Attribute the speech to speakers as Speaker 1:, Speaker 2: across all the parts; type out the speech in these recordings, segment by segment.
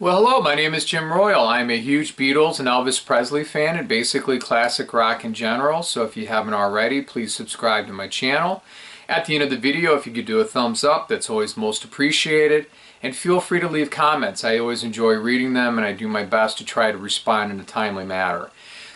Speaker 1: Well, hello, my name is Jim Royal. I'm a huge Beatles and Elvis Presley fan and basically classic rock in general. So if you haven't already, please subscribe to my channel. At the end of the video, if you could do a thumbs up, that's always most appreciated. And feel free to leave comments. I always enjoy reading them and I do my best to try to respond in a timely manner.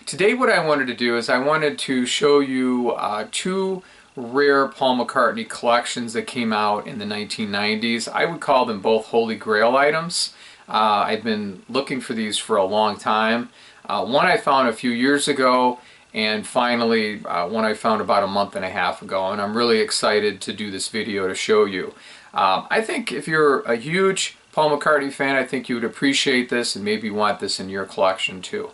Speaker 1: Today what I wanted to do is I wanted to show you two rare Paul McCartney collections that came out in the 1990s. I would call them both Holy Grail items. I've been looking for these for a long time. One I found a few years ago, and finally one I found about a month and a half ago, and I'm really excited to do this video to show you. I think if you're a huge Paul McCartney fan, I think you would appreciate this and maybe want this in your collection too.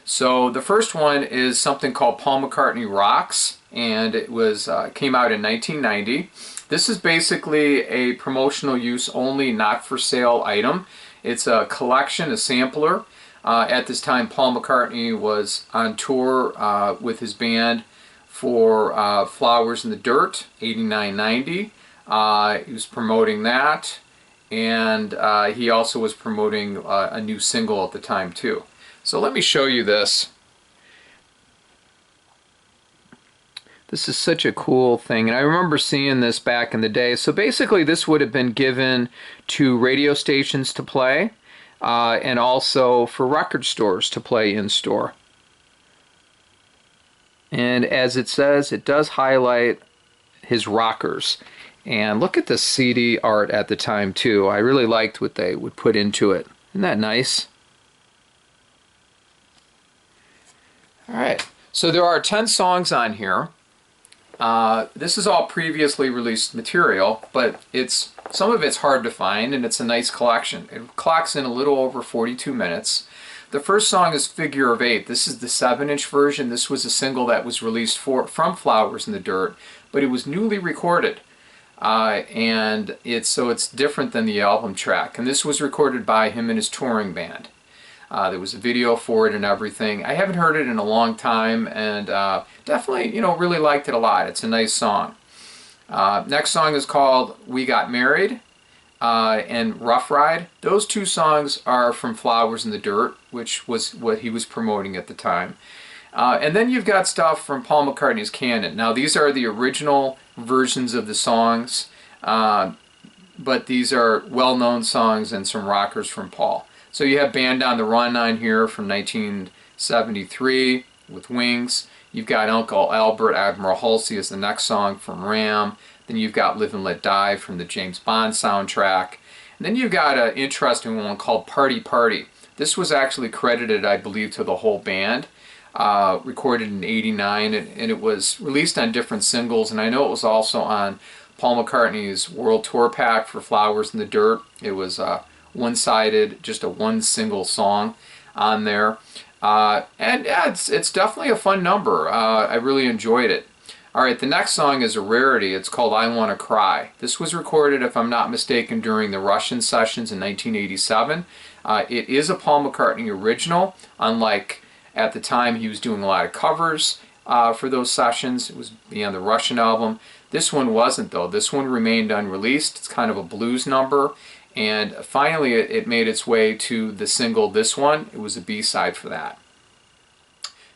Speaker 1: So the first one is something called Paul McCartney Rocks, and it was came out in 1990. This is basically a promotional use only, not for sale item. It's a collection, a sampler. At this time, Paul McCartney was on tour with his band for Flowers in the Dirt, 1990. He was promoting that, and he also was promoting a new single at the time too. So let me show you this. This is such a cool thing, and I remember seeing this back in the day. So basically this would have been given to radio stations to play, and also for record stores to play in store. And as it says, it does highlight his rockers. And look at the CD art at the time too. I really liked what they would put into it. Isn't that nice? Alright, so there are 10 songs on here. This is all previously released material, but some of it's hard to find, and it's a nice collection. It clocks in a little over 42 minutes. The first song is Figure of Eight. This is the 7-inch version. This was a single that was released from Flowers in the Dirt, but it was newly recorded. And it's different than the album track. And this was recorded by him and his touring band. There was a video for it and everything. I haven't heard it in a long time, and definitely, really liked it a lot. It's a nice song. Next song is called We Got Married and Rough Ride. Those two songs are from Flowers in the Dirt, which was what he was promoting at the time. And then you've got stuff from Paul McCartney's canon. Now these are the original versions of the songs, but these are well-known songs and some rockers from Paul. So you have Band on the Run on here from 1973 with Wings. You've got Uncle Albert, Admiral Halsey is the next song from Ram. Then you've got Live and Let Die from the James Bond soundtrack. And then you've got an interesting one called Party Party. This was actually credited, I believe, to the whole band. Recorded in '89, and it was released on different singles, and I know it was also on Paul McCartney's World Tour pack for Flowers in the Dirt. It was one-sided, just a one single song on there. And yeah, it's definitely a fun number. I really enjoyed it. Alright, the next song is a rarity. It's called I Wanna Cry. This was recorded, if I'm not mistaken, during the Russian sessions in 1987. It is a Paul McCartney original, unlike at the time he was doing a lot of covers for those sessions. It was on the Russian album. This one wasn't, though. This one remained unreleased. It's kind of a blues number. And finally it made its way to the single This One. It was a B-side for that.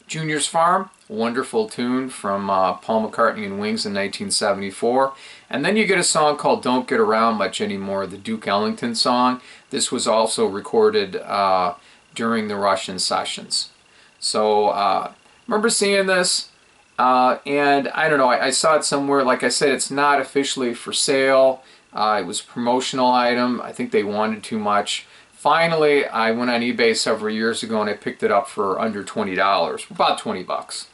Speaker 1: Junior's Farm, wonderful tune from Paul McCartney and Wings in 1974. And then you get a song called Don't Get Around Much Anymore, the Duke Ellington song. This was also recorded during the Russian sessions. So remember seeing this, and I don't know, I saw it somewhere. Like I said, it's not officially for sale. It was a promotional item. I think they wanted too much. Finally, I went on eBay several years ago and I picked it up for under $20, about 20 bucks.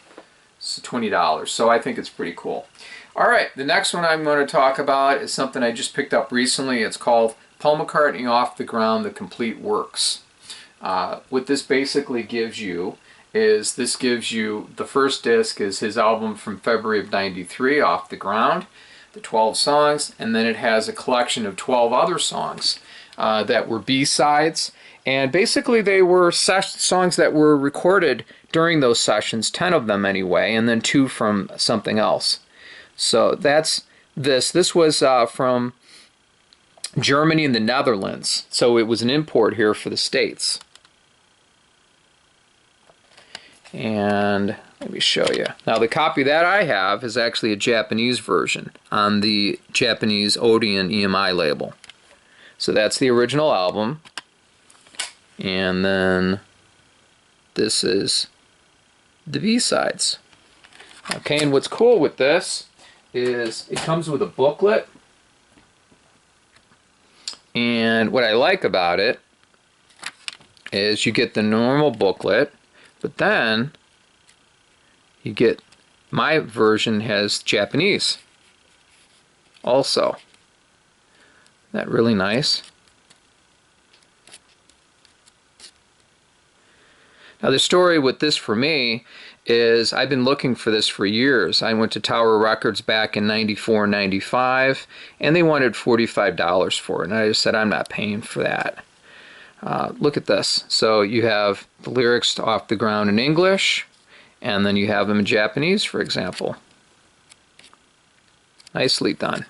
Speaker 1: So $20. So I think it's pretty cool. Alright, the next one I'm going to talk about is something I just picked up recently. It's called Paul McCartney Off the Ground, The Complete Works. What this basically gives you is, the first disc is his album from February of '93, Off the Ground, the 12 songs, and then it has a collection of 12 other songs that were B-sides, and basically they were songs that were recorded during those sessions, 10 of them anyway, and then 2 from something else. So that's this. This was from Germany and the Netherlands. So it was an import here for the States. And let me show you. Now the copy that I have is actually a Japanese version on the Japanese Odeon EMI label. So that's the original album. And then this is the B-sides. Okay, and what's cool with this is it comes with a booklet. And what I like about it is you get the normal booklet, but then you get, my version has Japanese also. Isn't that really nice? Now the story with this for me is I've been looking for this for years. I went to Tower Records back in '94, '95, and they wanted $45 for it. And I just said, I'm not paying for that. Look at this. So you have the lyrics to Off the Ground in English, and then you have them in Japanese, for example. Nicely done.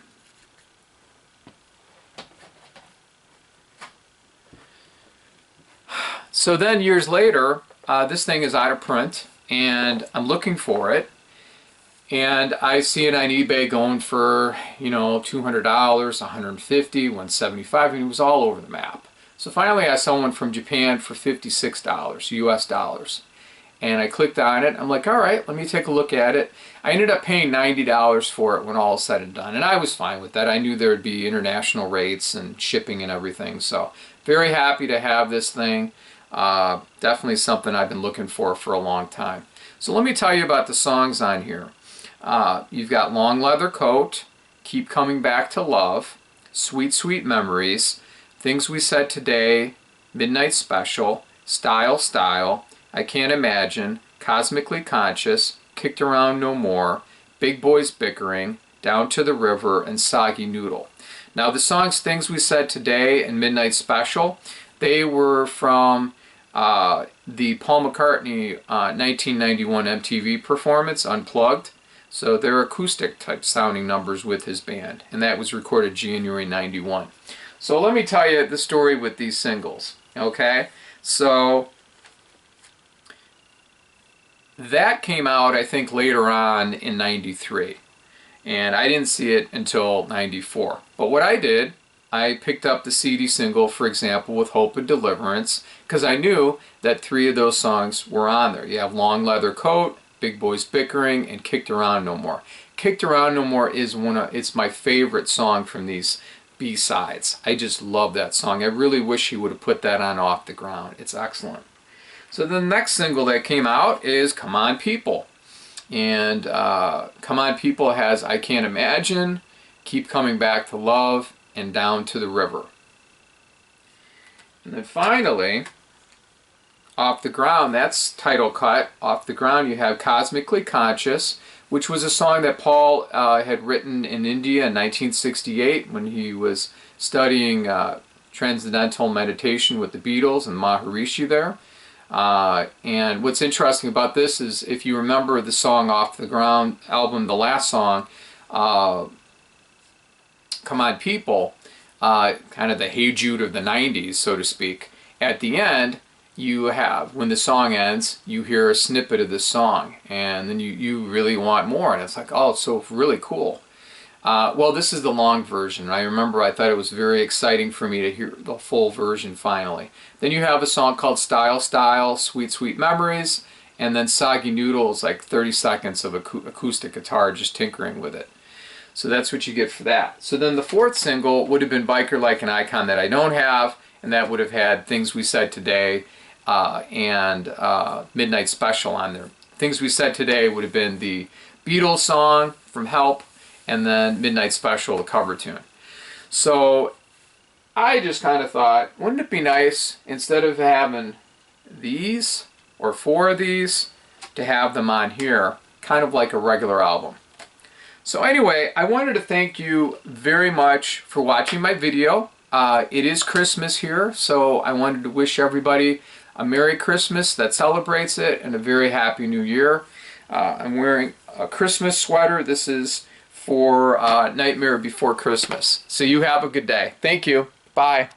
Speaker 1: So then years later, this thing is out of print, and I'm looking for it, and I see it on eBay going for, you know, $200, $150, $175, and it was all over the map. So finally I saw one from Japan for $56 US dollars, and I clicked on it. I'm like, all right, let me take a look at it. I ended up paying $90 for it when all is said and done, and I was fine with that. I knew there would be international rates and shipping and everything, so very happy to have this thing. Definitely something I've been looking for a long time. So let me tell you about the songs on here. You've got Long Leather Coat, Keep Coming Back to Love, Sweet Sweet Memories, Things We Said Today, Midnight Special, Style Style, I Can't Imagine, Cosmically Conscious, Kicked Around No More, Big Boys Bickering, Down to the River, and Soggy Noodle. Now the songs Things We Said Today and Midnight Special, they were from the Paul McCartney 1991 MTV performance, Unplugged. So they're acoustic type sounding numbers with his band, and that was recorded January '91. So let me tell you the story with these singles. Okay, so that came out I think later on in '93, and I didn't see it until '94. But what I did, I picked up the CD single, for example, with Hope and Deliverance, because I knew that 3 of those songs were on there. You have Long Leather Coat, Big Boys Bickering, and Kicked Around No More. Kicked Around No More is it's my favorite song from these B-sides. I just love that song. I really wish he would have put that on Off the Ground. It's excellent. So the next single that came out is Come On People. And Come On People has I Can't Imagine, Keep Coming Back to Love, and Down to the River. And then finally, Off the Ground, that's title cut. Off the Ground you have Cosmically Conscious, which was a song that Paul had written in India in 1968 when he was studying transcendental meditation with the Beatles and Maharishi there. And what's interesting about this is if you remember the song Off the Ground album, the last song, Come On People, kind of the Hey Jude of the 90s, so to speak. At the end, you have, when the song ends, you hear a snippet of this song, and then you really want more, and it's like, oh, it's so really cool. Well, this is the long version. I remember I thought it was very exciting for me to hear the full version finally. Then you have a song called Style Style, Sweet Sweet Memories, and then Soggy Noodle is like 30 seconds of acoustic guitar just tinkering with it. So that's what you get for that. So then the 4th single would have been Biker Like an Icon that I don't have, and that would have had Things We Said Today and Midnight Special on there. Things We Said Today would have been the Beatles song from Help, and then Midnight Special, the cover tune. So I just kind of thought, wouldn't it be nice, instead of having these, or 4 of these, to have them on here, kind of like a regular album. So anyway, I wanted to thank you very much for watching my video. It is Christmas here, so I wanted to wish everybody a Merry Christmas that celebrates it and a very Happy New Year. I'm wearing a Christmas sweater. This is for Nightmare Before Christmas. So you have a good day. Thank you. Bye.